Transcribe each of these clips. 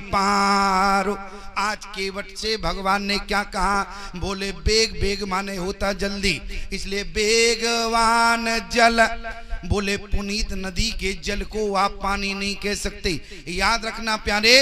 पारो। आज केवट से भगवान ने क्या कहा? बोले बेग, बेग माने होता जल्दी, इसलिए बेगवान जल। बोले पुनीत नदी के जल को आप पानी नहीं कह सकते। याद रखना प्यारे,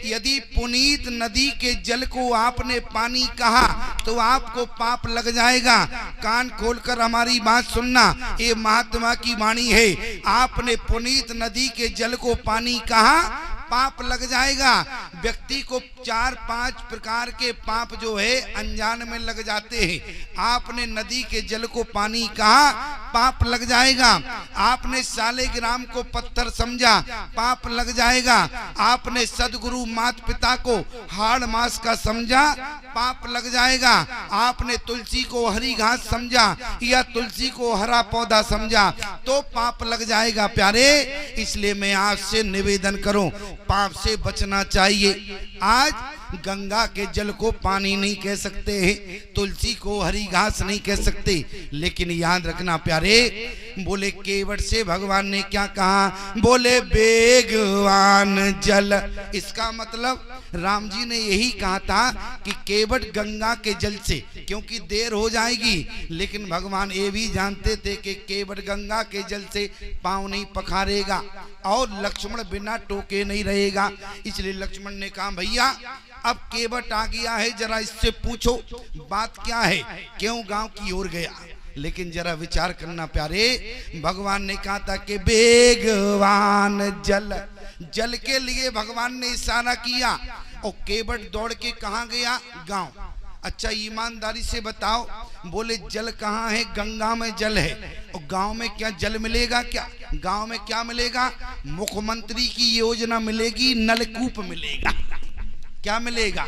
यदि पुनीत नदी के जल को आपने पानी कहा तो आपको पाप लग जाएगा। कान खोलकर हमारी बात सुनना, ये महात्मा की वाणी है। आपने पुनीत नदी के जल को पानी कहा, पाप लग जाएगा। व्यक्ति को 4-5 प्रकार के पाप जो है अनजान में लग जाते हैं। आपने नदी के जल को पानी कहा, पाप लग जाएगा। आपने सालेग्राम को पत्थर समझा, पाप लग जाएगा। आपने सदगुरु माता पिता को हाड़ मास का समझा, पाप लग जाएगा। आपने तुलसी को हरी घास समझा या तुलसी को हरा पौधा समझा तो पाप लग जाएगा प्यारे। इसलिए मैं आपसे निवेदन करूं, पाप से बचना चाहिए। आज गंगा के जल को पानी नहीं कह सकते हैं, तुलसी को हरी घास नहीं कह सकते, लेकिन याद रखना प्यारे, बोले केवट से भगवान ने क्या कहा? बोले बेगवान जल। इसका मतलब राम जी ने यही कहा था कि केवट गंगा के जल से, क्योंकि देर हो जाएगी, लेकिन भगवान ये भी जानते थे कि केवट गंगा के जल से पांव नहीं पखारेगा और लक्ष्मण बिना टोके नहीं रहेगा। इसलिए लक्ष्मण ने कहा भैया अब केवट आ गया है, जरा इससे पूछो बात क्या है, क्यों गांव की ओर गया। लेकिन जरा विचार करना प्यारे, भगवान ने कहा था कि बेगवान जल, जल के लिए भगवान ने इशारा किया और केवट दौड़ के कहाँ गया? गांव। अच्छा ईमानदारी से बताओ, बोले जल कहाँ है? गंगा में जल है, और गांव में क्या जल मिलेगा? क्या गांव में क्या मिलेगा? मुख्यमंत्री की योजना मिलेगी, नलकूप मिलेगा। क्या मिलेगा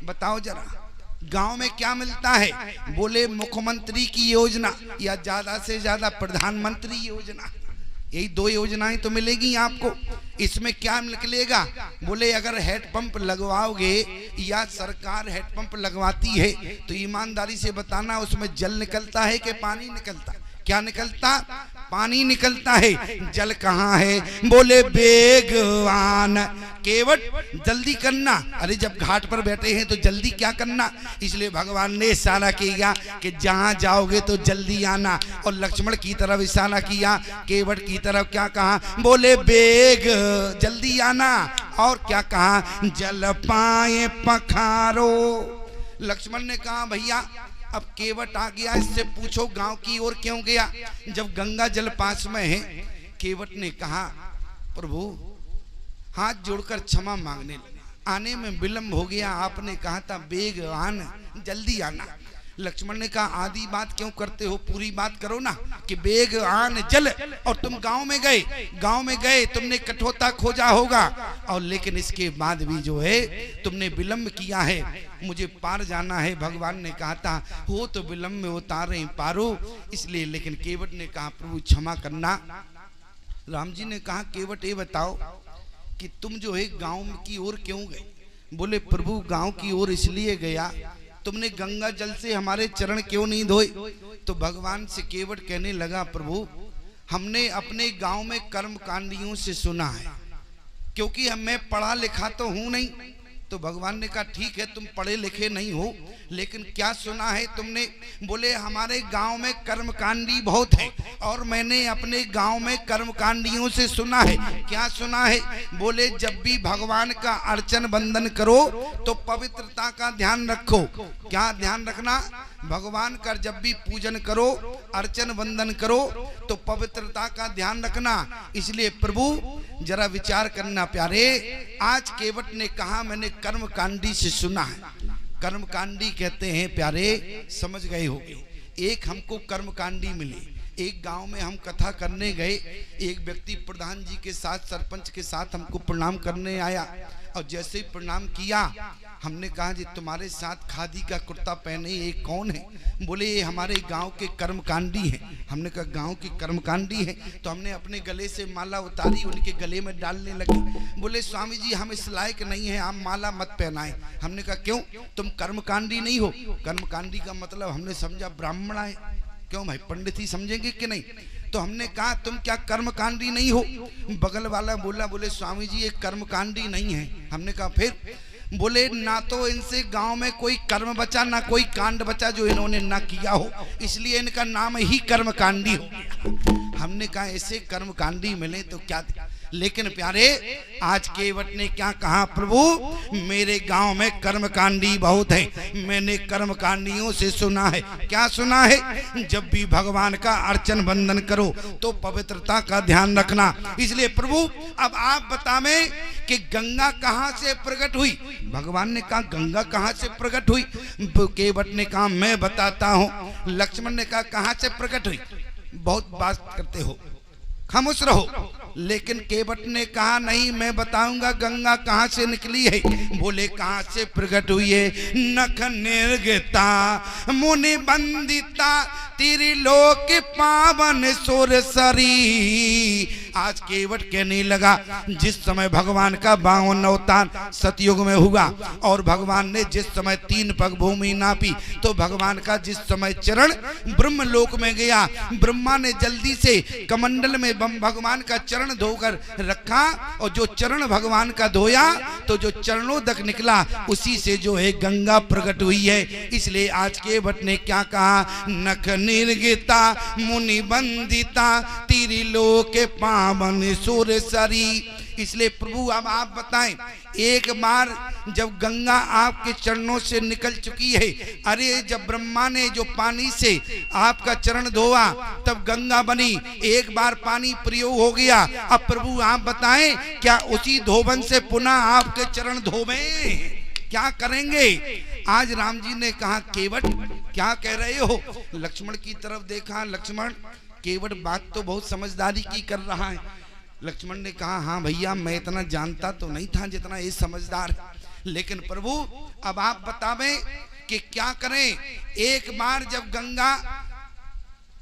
बताओ जरा? गांव में क्या मिलता है? बोले मुख्यमंत्री की योजना या ज्यादा से ज्यादा प्रधानमंत्री योजना, यही 2 योजनाएं तो मिलेगी आपको। इसमें क्या निकलेगा? बोले अगर हेडपंप लगवाओगे या सरकार हेडपंप लगवाती है तो ईमानदारी से बताना उसमें जल निकलता है कि पानी निकलता? क्या निकलता? पानी निकलता है। जल कहाँ है? बोले बेगवान। केवट जल्दी करना, अरे जब घाट पर बैठे हैं तो जल्दी क्या करना। इसलिए भगवान ने इशारा किया कि जहां जाओगे तो जल्दी आना, और लक्ष्मण की तरफ इशारा किया, केवट की तरफ क्या कहा? बोले बेग, जल्दी आना। और क्या कहा? जल पाए पखारो। लक्ष्मण ने कहा भैया अब केवट आ गया, इससे पूछो गांव की ओर क्यों गया जब गंगा जल पास में है। केवट ने कहा प्रभु हाथ जोड़कर क्षमा मांगने लगा, आने में विलंब हो गया, आपने कहा था बेग आन, जल्दी आना। लक्ष्मण ने कहा आधी बात क्यों करते हो, पूरी बात करो ना कि बेग आन जल। और तुम गांव में गए, तुमने कठोता खोजा होगा, और लेकिन इसके बाद भी जो है तुमने विलंब किया है, मुझे पार जाना है। भगवान ने कहा था हो तो विलंब में उतारे पारो, इसलिए। लेकिन केवट ने कहा प्रभु क्षमा करना। राम जी ने कहा केवट ये बताओ कि तुम जो है गांव की ओर क्यों गए? बोले प्रभु गांव की ओर इसलिए गया, तुमने गंगा जल से हमारे चरण क्यों नहीं धोए? तो भगवान से केवट कहने लगा प्रभु हमने अपने गांव में कर्मकांडियों से सुना है, क्योंकि मैं पढ़ा लिखा तो हूं नहीं। तो भगवान ने कहा ठीक है तुम पढ़े लिखे नहीं हो, लेकिन क्या सुना है तुमने? बोले हमारे गांव में कर्मकांडी बहुत है, और मैंने अपने गांव में कर्मकांडियों से सुना है। क्या सुना है? बोले जब भी भगवान का अर्चन बंदन करो तो पवित्रता का ध्यान रखो। क्या ध्यान रखना? भगवान का जब भी पूजन करो, अर्चन वंदन करो तो पवित्रता का ध्यान रखना। इसलिए प्रभु जरा विचार करना प्यारे, आज केवट ने कहा मैंने कर्मकांडी से सुना है। कर्मकांडी कहते हैं प्यारे, समझ गए होंगे। एक हमको कर्मकांडी मिले, एक गांव में हम कथा करने गए, एक व्यक्ति प्रधान जी के साथ, सरपंच के साथ हमको प्रणाम करने आया, और जैसे ही प्रणाम किया हमने कहा जी तुम्हारे साथ खादी का कुर्ता पहने ये कौन है? बोले ये हमारे गांव के कर्मकांडी हैं। हमने कहा गांव के कर्मकांडी हैं? तो हमने अपने गले से माला उतारी, उनके गले में डालने लगे। बोले स्वामी जी हम इस लायक नहीं है, आप माला मत पहनाएं। हमने कहा क्यों, तुम कर्मकांडी नहीं हो? कर्मकांडी का मतलब हमने समझा ब्राह्मण है। क्यों भाई, पंडित ही समझेंगे कि नहीं? तो हमने कहा तुम क्या कर्मकांडी नहीं हो? बगल वाला बोला, बोले स्वामी जी ये कर्मकांडी नहीं है। हमने कहा फिर? बोले ना तो इनसे गांव में कोई कर्म बचा ना कोई कांड बचा जो इन्होंने ना किया हो, इसलिए इनका नाम ही कर्मकांडी हो गया। हमने कहा ऐसे कर्मकांडी मिले तो क्या। लेकिन प्यारे आज केवट ने क्या कहा, प्रभु मेरे गांव में कर्मकांडी बहुत है। मैंने कर्मकांडियों से सुना है। क्या सुना है? जब भी भगवान का अर्चन बंदन करो तो पवित्रता का ध्यान रखना। इसलिए प्रभु अब आप बतावें कि गंगा कहां से प्रकट हुई? भगवान ने कहा गंगा कहां से प्रकट हुई? केवट ने कहा मैं बताता हूं। लक्ष्मण ने कहा कहां से प्रकट हुई? बहुत बात करते हो, खामोश रहो। लेकिन केवट ने कहा नहीं मैं बताऊंगा गंगा कहां से निकली है। बोले कहां से प्रकट हुई है? नख निर्गता मुनि बंदिता त्रिलोक पावन सुरसरी। आज केवट कहने लगा जिस समय भगवान का 52 अवतार सतयुग में हुआ और भगवान ने जिस समय 3 पग भूमि नापी, तो भगवान का जिस समय चरण ब्रह्मलोक में गया, ब्रह्मा ने जल्दी से कमंडल में भगवान का चरण धोकर रखा और जो चरण भगवान का धोया तो जो चरणोदक निकला उसी से जो है गंगा प्रकट हुई है। इसलिए आज केवट ने क्या कहा? नख निर्गिता मुनि बंदिता त्रिलोक पावन सुरसरी। इसलिए प्रभु अब आप बताएं, एक बार जब गंगा आपके चरणों से निकल चुकी है, अरे जब ब्रह्मा ने जो पानी से आपका चरण धोआ तब गंगा बनी, एक बार पानी प्रयोग हो गया। अब प्रभु आप बताएं क्या उसी धोबन से पुनः आपके चरण धोबें? क्या करेंगे? आज राम जी ने कहा केवट क्या कह रहे हो? लक्ष्मण की तरफ देखा। लक्ष्मण केवट बात तो बहुत समझदारी की कर रहा है। लक्ष्मण ने कहा हाँ भैया मैं इतना जानता तो नहीं था जितना ये समझदार है, लेकिन प्रभु अब आप बतावें कि क्या करें। एक बार जब गंगा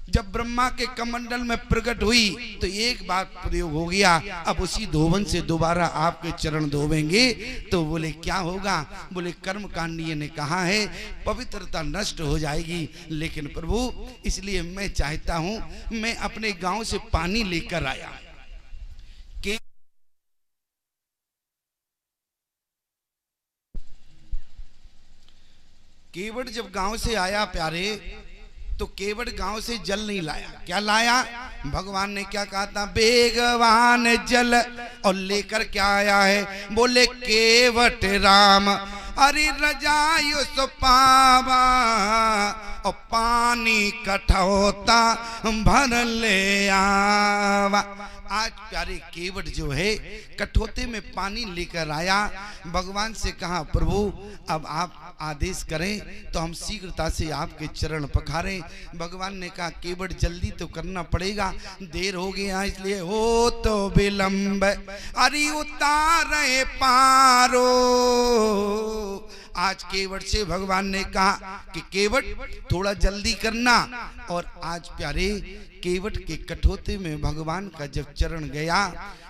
जब ब्रह्मा के कमंडल में प्रकट हुई तो एक बार प्रयोग हो गया, अब उसी धोबन से दोबारा आपके चरण धोवेंगे तो बोले क्या होगा? बोले कर्मकांडी ने कहा है पवित्रता नष्ट हो जाएगी। लेकिन प्रभु इसलिए मैं चाहता हूं मैं अपने गांव से पानी लेकर आया। केवट जब गांव से आया प्यारे तो केवट गांव से जल नहीं लाया। क्या लाया? भगवान ने क्या कहा था? बेगवान जल। और लेकर क्या आया है? बोले केवट राम अरे रजायु सो पावा और पानी कठौता भर ले आवा। आज प्यारे केवट जो है कठौते में पानी लेकर आया। भगवान से कहा प्रभु अब आप आदेश करें तो हम शीघ्रता से आपके चरण पखारें। भगवान ने कहा केवट जल्दी तो करना पड़ेगा, देर हो गया इसलिए हो तो विलंब अरे उतारे पारो। आज केवट से भगवान ने कहा कि केवट थोड़ा जल्दी करना। और आज प्यारे केवट के कठौते में भगवान का जब चरण गया,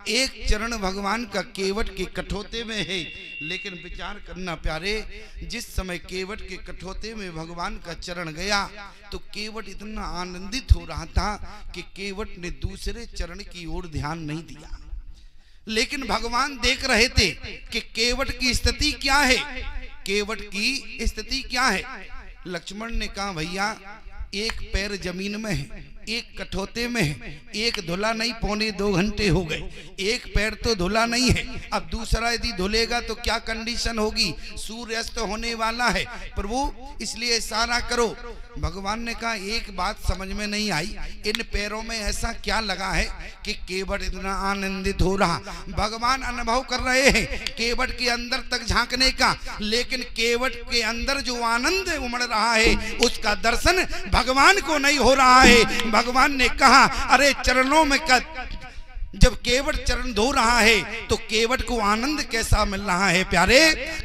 एक चरण भगवान का केवट के कठौते में है, लेकिन विचार करना प्यारे जिस समय केवट के कठौते में भगवान का चरण गया तो केवट इतना आनंदित हो रहा था कि केवट ने दूसरे चरण की ओर ध्यान नहीं दिया। लेकिन भगवान देख रहे थे कि केवट की स्थिति क्या है, केवट की स्थिति क्या है। लक्ष्मण ने कहा भैया एक पैर जमीन में है, एक कठौते में है, एक धुला नहीं, 1.25 घंटे हो गए, एक पैर तो धुला नहीं है, अब दूसरा यदि धुलेगा तो क्या कंडीशन होगी? सूर्यास्त होने वाला है प्रभु, इसलिए इशारा करो। भगवान ने कहा एक बात समझ में नहीं आई, इन पैरों में ऐसा क्या लगा है कि केवट इतना आनंदित हो रहा? भगवान अनुभव कर रहे हैं केवट के अंदर तक झांकने का, लेकिन केवट के अंदर जो आनंद उमड़ रहा है उसका दर्शन भगवान को नहीं हो रहा है। भगवान ने कहा अरे चरणों में जब केवट चरण धो रहा है तो केवट को आनंद कैसा मिल रहा है प्यारे?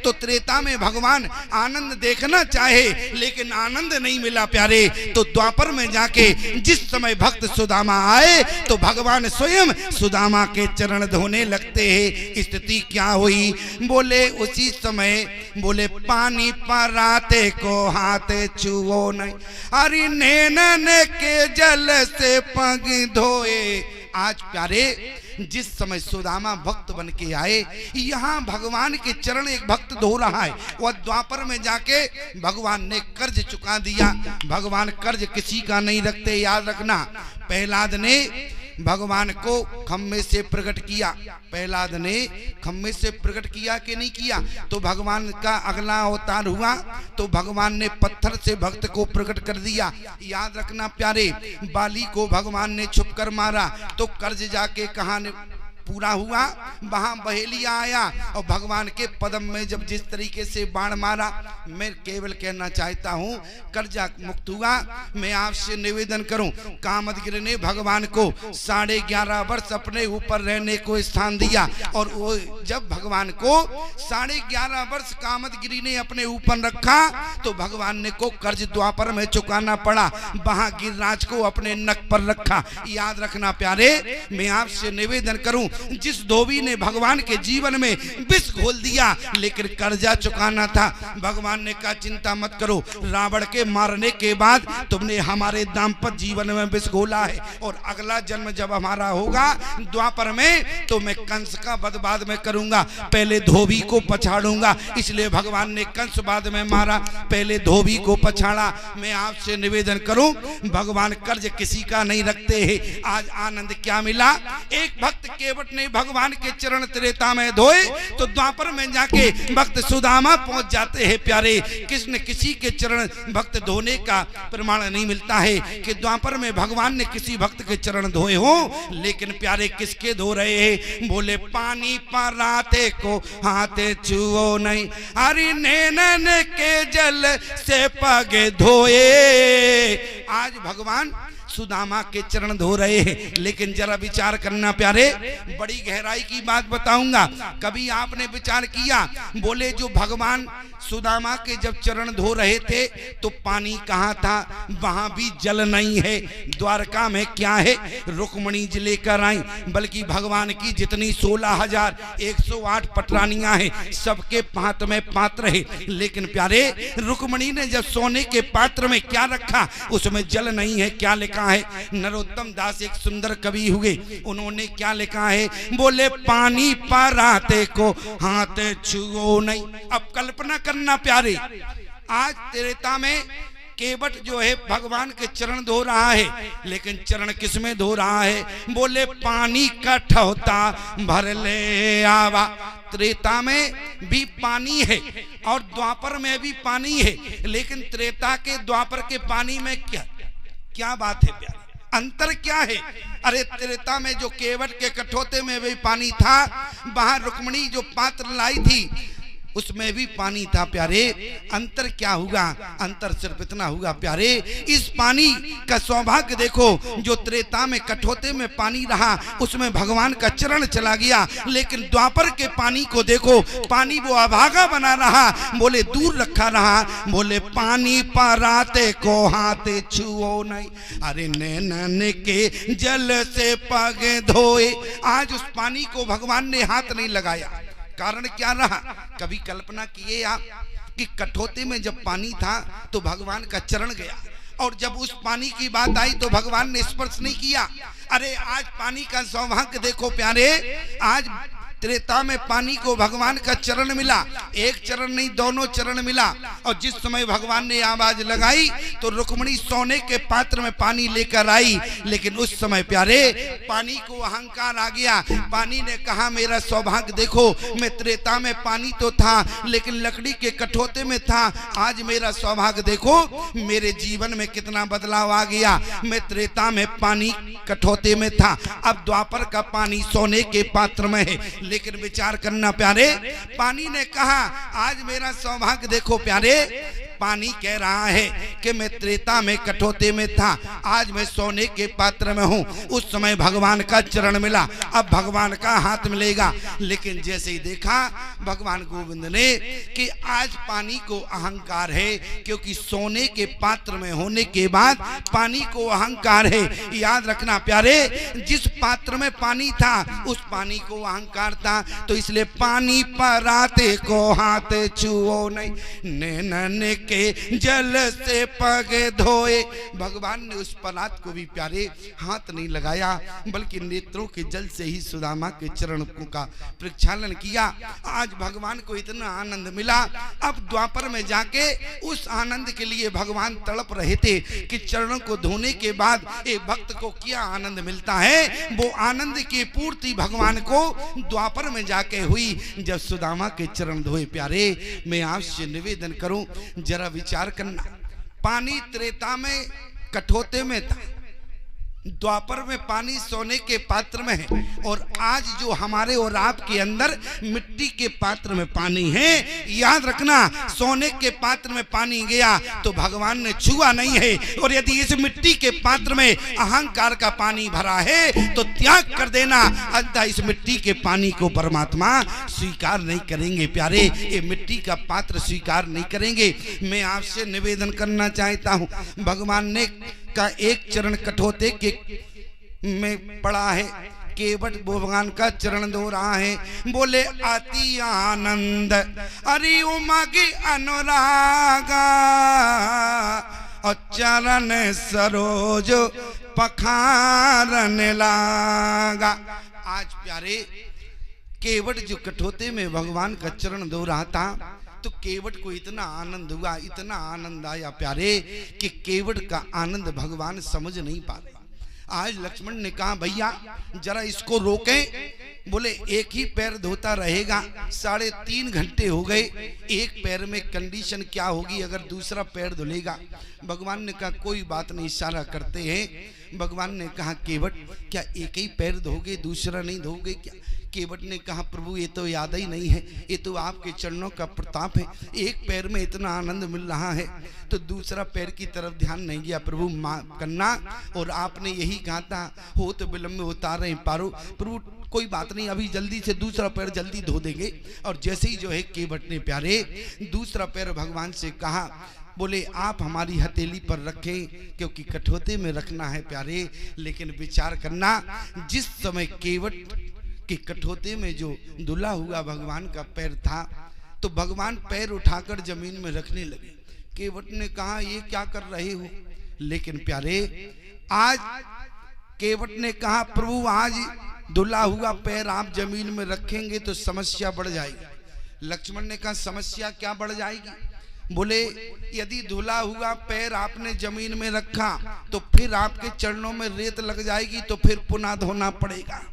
तो त्रेता में भगवान आनंद देखना चाहे लेकिन आनंद नहीं मिला प्यारे। तो द्वापर में जाके जिस समय भक्त सुदामा आए तो भगवान स्वयं सुदामा के चरण धोने लगते हैं। स्थिति क्या हुई? बोले उसी समय बोले पानी पराते को हाथ छुओ नहीं, अरे नैनन के जल से पग धोए। आज प्यारे जिस समय सुदामा भक्त बन के आए, यहाँ भगवान के चरण एक भक्त धो रहा है। वह द्वापर में जाके भगवान ने कर्ज चुका दिया। भगवान कर्ज किसी का नहीं रखते, याद रखना। प्रहलाद ने भगवान को खम्भे से प्रकट किया। प्रहलाद ने खम्भे से प्रकट किया कि नहीं किया? तो भगवान का अगला अवतार हुआ तो भगवान ने पत्थर से भक्त को प्रकट कर दिया। याद रखना प्यारे, बाली को भगवान ने छुप कर मारा तो कर्ज जाके कहाँ पूरा हुआ? वहां बहेलिया आया और भगवान के पदम में जब जिस तरीके से बाण मारा, मैं केवल कहना चाहता हूं कर्जा मुक्त हुआ। मैं आपसे निवेदन करूं, कामदगिरि ने भगवान को 11.5 वर्ष अपने ऊपर रहने को स्थान दिया और वो जब भगवान को 11.5 वर्ष कामदगिरि ने अपने ऊपर रखा तो भगवान ने को कर्ज द्वापर में चुकाना पड़ा। वहां गिरिराज को अपने नक पर रखा। याद रखना प्यारे, मैं आपसे निवेदन करूं, जिस धोबी ने भगवान के जीवन में विष घोल दिया लेकिन कर्जा चुकाना था, भगवान ने कहा चिंता मत करो, रावण के मारने के बाद तुमने हमारे दाम्पत्य जीवन में विष घोला है और अगला जन्म जब हमारा होगा द्वापर में तो मैं कंस का वध बाद में करूंगा, पहले धोबी को पछाड़ूंगा। इसलिए भगवान ने कंस बाद में मारा, पहले धोबी को पछाड़ा। मैं आपसे निवेदन करूं, भगवान कर्ज किसी का नहीं रखते हैं। आज आनंद क्या मिला? एक भक्त केवट ने भगवान के चरण त्रेता में धोए तो द्वापर में जाके भक्त सुदामा पहुंच जाते हैं प्यारे। कृष्ण किसी के चरण भक्त धोने का प्रमाण नहीं मिलता है कि द्वापर में भगवान ने किसी भक्त के चरण धोए हो, लेकिन प्यारे किसके धो रहे हैं? बोले पानी पराते को हाथ छुओ नहीं, हरि नैनन के जल से पग धोए। आज भगवान सुदामा के चरण धो रहे हैं, लेकिन जरा विचार करना प्यारे, बड़ी गहराई की बात बताऊंगा। कभी आपने विचार किया? बोले जो भगवान सुदामा के जब चरण धो रहे थे तो पानी कहाँ था? वहां भी जल नहीं है। द्वारका में क्या है? रुक्मणी जी लेकर आई, बल्कि भगवान की जितनी 16,108 पटरानियां हैं सबके हाथ में पात्र है, लेकिन प्यारे रुक्मणी ने जब सोने के पात्र में क्या रखा उसमें जल नहीं है। क्या लिखा है? नरोत्तम दास एक सुंदर कवि हुए, उन्होंने क्या लिखा है? बोले पानी पराते को हाथ छुओ नहीं। अब कल्पना करना प्यारे, आज त्रेता में केवट जो है भगवान के चरण धो रहा है, लेकिन चरण किस में धो रहा है? बोले पानी का ठौता भर ले आवा। त्रेता में भी पानी है और द्वापर में भी पानी है, लेकिन त्रेता के द्वापर के पानी में क्या बात है प्यारे? अंतर क्या है? अरे त्रेता में जो केवट के कठोते में भी पानी था, वहां रुक्मणी जो पात्र लाई थी उसमें भी पानी था प्यारे। अंतर क्या होगा? अंतर सिर्फ इतना होगा प्यारे, इस पानी का सौभाग्य देखो, जो त्रेता में कठोते में पानी रहा उसमें भगवान का चरण चला गया, लेकिन द्वापर के पानी को देखो, पानी वो अभागा बना रहा, बोले दूर रखा रहा। बोले पानी पराते को हाथ छुओ नहीं, अरे नैनन के जल से पग धोए। आज उस पानी को भगवान ने हाथ नहीं लगाया। कारण क्या रहा? कभी कल्पना किए आप कि कठोते में जब पानी था तो भगवान का चरण गया और जब उस पानी की बात आई तो भगवान ने स्पर्श नहीं किया। अरे आज पानी का सौभाग्य देखो प्यारे, आज त्रेता में पानी को भगवान का चरण मिला, एक चरण नहीं दोनों चरण मिला। और जिस समय भगवान ने आवाज लगाई तो रुक्मणी सोने के पात्र में पानी लेकर आई, लेकिन उस समय प्यारे पानी को अहंकार आ गया। पानी ने कहा मेरा सौभाग्य देखो, मैं त्रेता में पानी तो था लेकिन लकड़ी के कठोते में था, आज मेरा सौभाग्य देखो मेरे जीवन में कितना बदलाव आ गया। मैं त्रेता में पानी कठोते में था, अब द्वापर का पानी सोने के पात्र में है। लेकिन विचार करना प्यारे, पानी ने कहा आज मेरा सौभाग्य देखो प्यारे, पानी कह रहा है कि मैं त्रेता में कठौते में था, आज मैं सोने के पात्र में हूँ। उस समय भगवान का चरण मिला, अब भगवान का हाथ मिलेगा। लेकिन जैसे ही देखा भगवान गोविंद ने कि आज पानी को अहंकार है, क्योंकि सोने के पात्र में होने के बाद पानी को अहंकार है। याद रखना प्यारे, जिस पात्र में पानी था उस पानी को अहंकार था, तो इसलिए पानी पराते को हाथ छुओ नहीं, नैनन के जल से पग धोए। भगवान ने उस परात को भी प्यारे हाथ नहीं लगाया, बल्कि नेत्रों के जल से ही सुदामा के चरणों का प्रक्षालन किया। आज भगवान को इतना आनंद मिला। अब द्वापर में जाके उस आनंद के लिए भगवान तड़प रहे थे कि चरणों को धोने के बाद एक भक्त को क्या आनंद मिलता है, वो आनंद की पूर्ति भगवान को द्वापर में जाके हुई जब सुदामा के चरण धोए। प्यारे, मैं आपसे निवेदन करूं, जरा विचार करना। पानी त्रेता में कठौते में था, द्वापर में पानी सोने के पात्र में है, और आज जो हमारे और आपके अंदर मिट्टी के पात्र में पानी है। याद रखना, सोने के पात्र में पानी गया तो भगवान ने छुआ नहीं है, और यदि इस मिट्टी के पात्र में अहंकार का पानी भरा है तो त्याग कर देना, अन्यथा इस मिट्टी के पानी को परमात्मा स्वीकार नहीं करेंगे। प्यारे, ये मिट्टी का पात्र स्वीकार नहीं करेंगे। मैं आपसे निवेदन करना चाहता हूँ, भगवान ने का एक चरण कठौते के में पड़ा है, केवट भगवान का चरण धो रहा है। बोले अति आनंद अरे उमगे अनुरागा, और चरण सरोज पखारने लागा। आज प्यारे, केवट जो कठौते में भगवान का चरण धो रहा था, तो केवट को इतना आनंद हुआ, इतना आनंद आया प्यारे, कि केवट का आनंद भगवान समझ नहीं पाते। आज लक्ष्मण ने कहा भैया जरा इसको रोकें। बोले एक ही पैर धोता रहेगा, 3.5 घंटे हो गए, एक पैर में कंडीशन क्या होगी अगर दूसरा पैर धुलेगा। भगवान ने कहा कोई बात नहीं, इशारा करते हैं। भगवान ने कहा केवट क्या एक ही पैर धोगे, दूसरा नहीं धोगे क्या? केवट ने कहा प्रभु ये तो याद ही नहीं है, ये तो आपके चरणों का प्रताप है, एक पैर में इतना आनंद मिल रहा है तो दूसरा पैर की तरफ ध्यान नहीं गया। प्रभु माफ करना, और आपने यही कहा था हो तो विलंब में उतार रहे पारो। प्रभु कोई बात नहीं, अभी जल्दी से दूसरा पैर जल्दी धो देंगे। और जैसे ही जो है केवट ने प्यारे दूसरा पैर भगवान से कहा, बोले आप हमारी हथेली पर रखें, क्योंकि कठौते में रखना है प्यारे। लेकिन विचार करना, जिस समय केवट कि कठौते में जो धुला हुआ भगवान का पैर था, तो भगवान पैर उठाकर जमीन में रखने लगे। केवट ने कहा ये क्या कर रहे हो? लेकिन प्यारे, आज केवट ने कहा प्रभु आज धुला हुआ पैर आप जमीन में रखेंगे तो समस्या बढ़ जाएगी। लक्ष्मण ने कहा समस्या क्या बढ़ जाएगी? बोले यदि धुला हुआ पैर आपने जमीन में रखा तो फिर आपके चरणों में रेत लग जाएगी, तो फिर पुनः धोना पड़ेगा।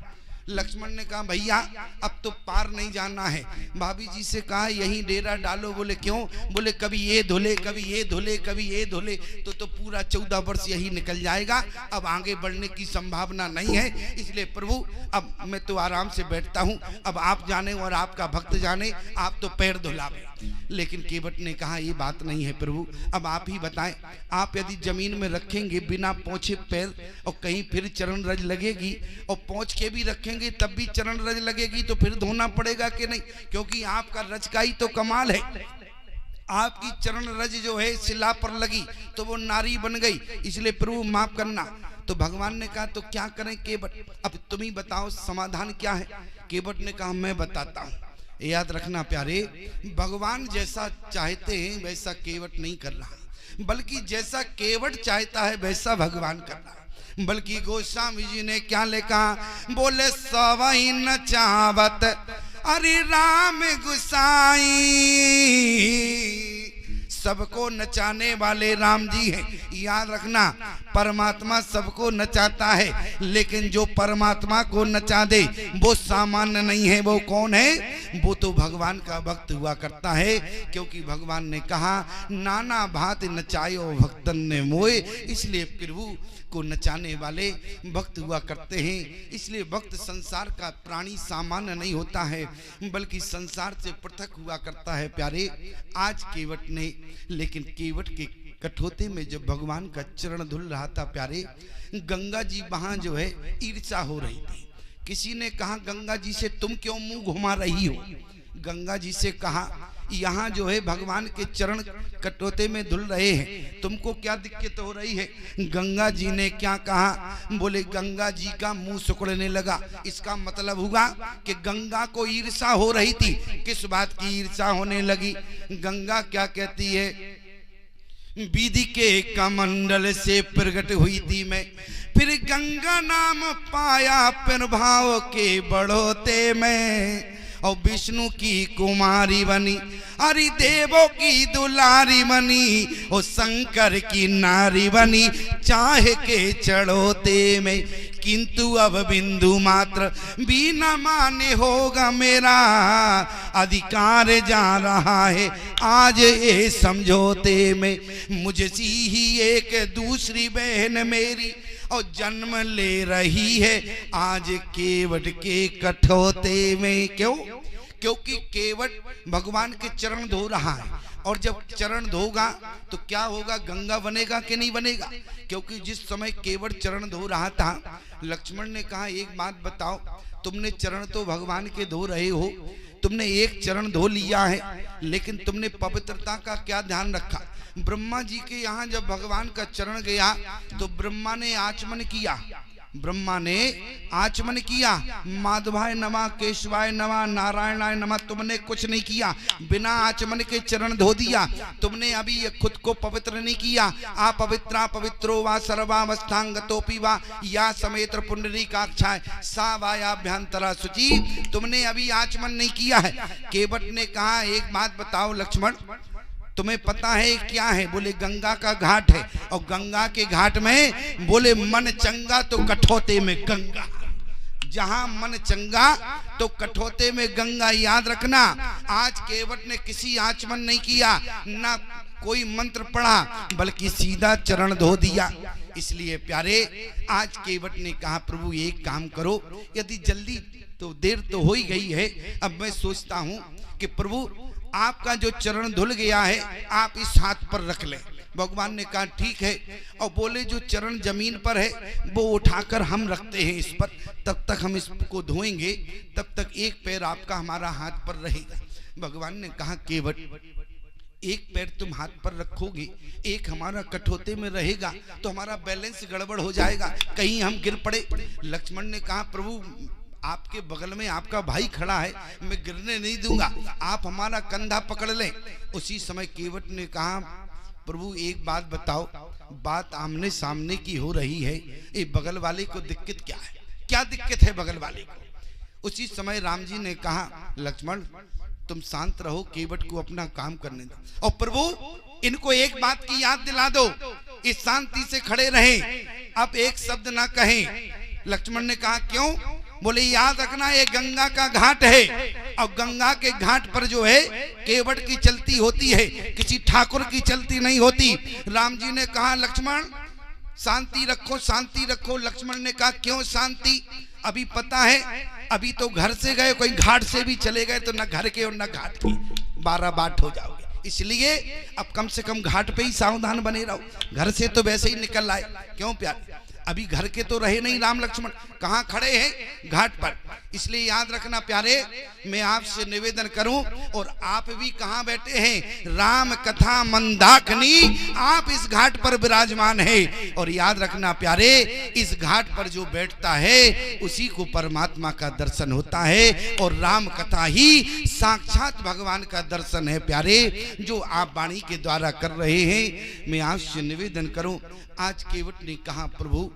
लक्ष्मण ने कहा भैया अब तो पार नहीं जाना है। भाभी जी से कहा यहीं डेरा डालो। बोले क्यों? बोले कभी ये धुले, कभी ये धुले, कभी ये धुले, तो पूरा 14 वर्ष यही निकल जाएगा, अब आगे बढ़ने की संभावना नहीं है। इसलिए प्रभु अब मैं तो आराम से बैठता हूँ, अब आप जाने और आपका भक्त जाने, आप तो पैर धुलावे। लेकिन केवट ने कहा ये बात नहीं है प्रभु, अब आप ही बताएं, आप यदि जमीन में रखेंगे बिना पोंछे पैर और कहीं फिर चरण रज लगेगी, और पोंछ के भी रखेंगे तब भी चरण रज लगेगी, तो फिर धोना पड़ेगा कि नहीं? क्योंकि आपका रज का ही तो कमाल है। आपकी चरण रज जो है शिला पर लगी तो वो नारी बन गई, इसलिए प्रभु माफ करना। तो भगवान ने कहा तो क्या करें केवट, अब तुम ही बताओ समाधान क्या है? केवट ने कहा मैं बताता हूँ। याद रखना प्यारे, भगवान जैसा चाहते हैं वैसा केवट नहीं कर रहा, बल्कि जैसा केवट चाहता है वैसा भगवान कर रहा। बल्कि गोस्वामी जी ने क्या लिखा? बोले सवई न चावत अरे राम गुसाई, सबको नचाने वाले राम जी हैं। याद रखना, परमात्मा सबको नचाता है, लेकिन जो परमात्मा को नचा दे वो सामान्य नहीं है। वो कौन है? वो तो भगवान का भक्त हुआ करता है, क्योंकि भगवान ने कहा नाना भांति नचायो भक्तन ने मोए, इसलिए प्रभु को नचाने वाले भक्त हुआ करते हैं। इसलिए भक्त संसार का प्राणी सामान्य नहीं होता है, बल्कि संसार से पृथक हुआ करता है प्यारे। आज केवट ने, लेकिन केवट के कठोते में जब भगवान का चरण धुल रहा था प्यारे, गंगा जी वहां जो है ईर्ष्या हो रही थी। किसी ने कहा गंगा जी से तुम क्यों मुंह घुमा रही हो? गंगा जी से कहा यहाँ जो है भगवान के चरण कटोते में धुल रहे हैं, तुमको क्या दिक्कत हो रही है? गंगा जी ने क्या कहा? बोले गंगा जी का मुंह सिकुड़ने लगा। इसका मतलब हुआ कि गंगा को ईर्ष्या हो रही थी। किस बात की ईर्ष्या होने लगी? गंगा क्या कहती है, विधि के कमंडल से प्रकट हुई थी मैं, फिर गंगा नाम पाया प्रभाव के बढ़ोते में, और विष्णु की कुमारी बनी, हरि देवों की दुलारी बनी, और शंकर की नारी बनी चाहे के चढ़ोते में। किंतु अब बिंदु मात्र भी न माने होगा मेरा, अधिकार जा रहा है आज ये समझौते में। मुझसी ही एक दूसरी बहन मेरी और जन्म ले रही है आज केवट के कठोते में। क्यों? क्योंकि केवट भगवान के चरण धो रहा है, और जब चरण धोगा तो क्या होगा? गंगा बनेगा कि नहीं बनेगा? क्योंकि जिस समय केवट चरण धो रहा था, लक्ष्मण ने कहा एक बात बताओ, तुमने चरण तो भगवान के धो रहे हो, तुमने एक चरण धो लिया है, लेकिन तुमने पवित्रता का क्या ध्यान रखा? ब्रह्मा जी के यहाँ जब भगवान का चरण गया तो ब्रह्मा ने आचमन किया, ब्रह्मा ने आचमन किया, माधवाय नमः, केशवाय नमः, नारायणाय नमः, तुमने कुछ नहीं किया, बिना आचमन के चरण धो दिया। तुमने अभी ये खुद को पवित्र नहीं किया। आप पवित्रा पवित्रो वा सर्वावस्थांगतोपि वा या समेत पुंडरीकाक्षाय सा वायाभ्यंतरा शुचि, तुमने अभी आचमन नहीं किया है। केवट ने कहा एक बात बताओ लक्ष्मण, तुम्हें पता है क्या है? बोले गंगा का घाट है, और गंगा के घाट में बोले मन चंगा तो कठोते में गंगा। जहां मन चंगा तो कठोते में गंगा। याद रखना, आज केवट ने किसी आचमन नहीं किया, ना कोई मंत्र पढ़ा, बल्कि सीधा चरण धो दिया। इसलिए प्यारे, आज केवट ने कहा प्रभु एक काम करो, यदि जल्दी तो देर तो हो ही गई है, अब मैं सोचता हूं कि प्रभु आपका जो चरण धुल गया है आप इस हाथ पर रख लें। भगवान ने कहा ठीक है, और बोले जो चरण जमीन पर है वो उठाकर हम रखते हैं इस पर, तब तक हम इसको धोएंगे, तब तक एक पैर आपका हमारा हाथ पर रहेगा। भगवान ने कहा केवट, एक पैर तुम हाथ पर रखोगे, एक हमारा कठोते में रहेगा, तो हमारा बैलेंस गड़बड़ हो जाएगा, कहीं हम गिर पड़े। लक्ष्मण ने कहा प्रभु आपके बगल में आपका भाई खड़ा है, मैं गिरने नहीं दूंगा, आप हमारा कंधा पकड़ लें। उसी समय केवट ने कहा प्रभु एक बात बताओ, बात आमने सामने की हो रही है, ये बगल वाले को दिक्कत क्या है? क्या दिक्कत है बगल वाले को? उसी समय राम जी ने कहा लक्ष्मण तुम शांत रहो, केवट को अपना काम करने दो, और प्रभु इनको एक बात की याद दिला दो, इस शांति से खड़े रहें, अब एक शब्द ना कहें। लक्ष्मण ने कहा क्यों? बोले याद रखना ये गंगा का घाट है, और गंगा के घाट पर जो है केवट की चलती होती है, किसी ठाकुर की चलती नहीं होती। राम जी ने कहा लक्ष्मण शांति रखो, शांति रखो। लक्ष्मण ने कहा क्यों शांति? अभी पता है, अभी तो घर से गए, कोई घाट से भी चले गए तो न घर के और न घाट के 12 बाट हो जाओगे, इसलिए अब कम से कम घाट पे ही सावधान बने रहो, घर से तो वैसे ही निकल आए। क्यों प्यारे? अभी घर के तो रहे नहीं राम लक्ष्मण, कहाँ खड़े हैं? घाट पर। इसलिए याद रखना प्यारे, मैं आपसे निवेदन करूं, और आप भी कहाँ बैठे हैं? राम कथा मंदाकिनी, आप इस घाट पर विराजमान है। और याद रखना प्यारे, इस घाट पर जो बैठता है उसी को परमात्मा का दर्शन होता है, और राम कथा ही साक्षात भगवान का दर्शन है प्यारे, जो आप वाणी के द्वारा कर रहे हैं। मैं आपसे निवेदन करूं, आज केवट ने कहा प्रभु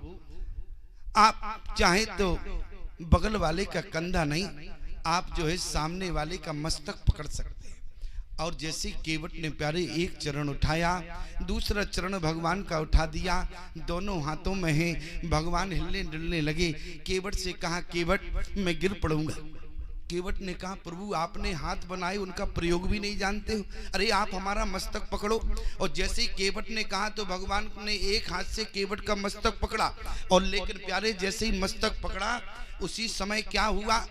आप चाहे तो बगल वाले का कंधा नहीं, आप जो है सामने वाले का मस्तक पकड़ सकते हैं। और जैसे केवट ने प्यारे एक चरण उठाया, दूसरा चरण भगवान का उठा दिया, दोनों हाथों में है, भगवान हिलने डुलने लगे। केवट से कहा केवट मैं गिर पड़ूंगा, केवट ने कहा प्रभु आपने हाथ बनाए उनका प्रयोग भी नहीं जानते हो, अरे आप हमारा मस्तक पकड़ो। और जैसे ही केवट ने कहा तो भगवान ने एक हाथ से केवट का मस्तक पकड़ा, और लेकिन प्यारे जैसे ही मस्तक पकड़ा उसी समय क्या हुआ,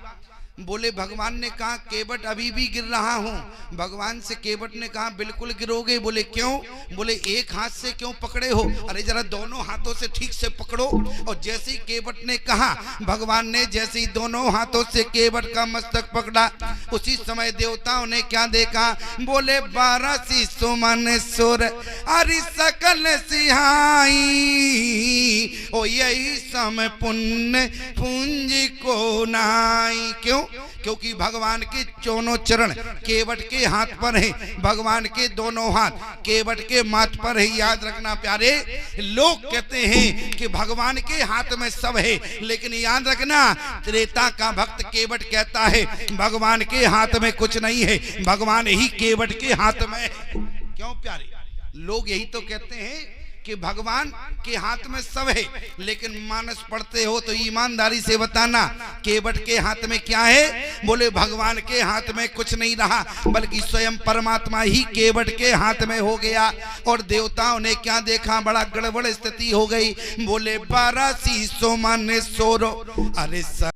बोले भगवान ने कहा केवट अभी भी गिर रहा हूं। भगवान से केवट ने कहा बिल्कुल गिरोगे। बोले क्यों? बोले एक हाथ से क्यों पकड़े हो? अरे जरा दोनों हाथों से ठीक से पकड़ो। और जैसे ही केवट ने कहा, भगवान ने जैसे ही दोनों हाथों से केवट का मस्तक पकड़ा, उसी समय देवताओं ने क्या देखा, बोले 12 सुमन सुर अरि सकल सिहाई, ओ यही सम पुण्य पुंज को नाई। क्यों? क्योंकि भगवान के दोनों चरण केवट के हाथ पर है, भगवान के दोनों हाथ केवट के माथ पर है। याद रखना प्यारे, लोग कहते हैं कि भगवान के हाथ में सब है, लेकिन याद रखना त्रेता का भक्त केवट कहता है भगवान के हाथ में कुछ नहीं है, भगवान ही केवट के हाथ में है। क्यों प्यारे? लोग यही तो कहते हैं कि भगवान के हाथ में सब है, लेकिन मानस पढ़ते हो तो ईमानदारी से बताना केवट के हाथ में क्या है? बोले भगवान के हाथ में कुछ नहीं रहा, बल्कि स्वयं परमात्मा ही केवट के हाथ में हो गया। और देवताओं ने क्या देखा, बड़ा गड़बड़ स्थिति हो गई। बोले 12 सुमन सोरो अरे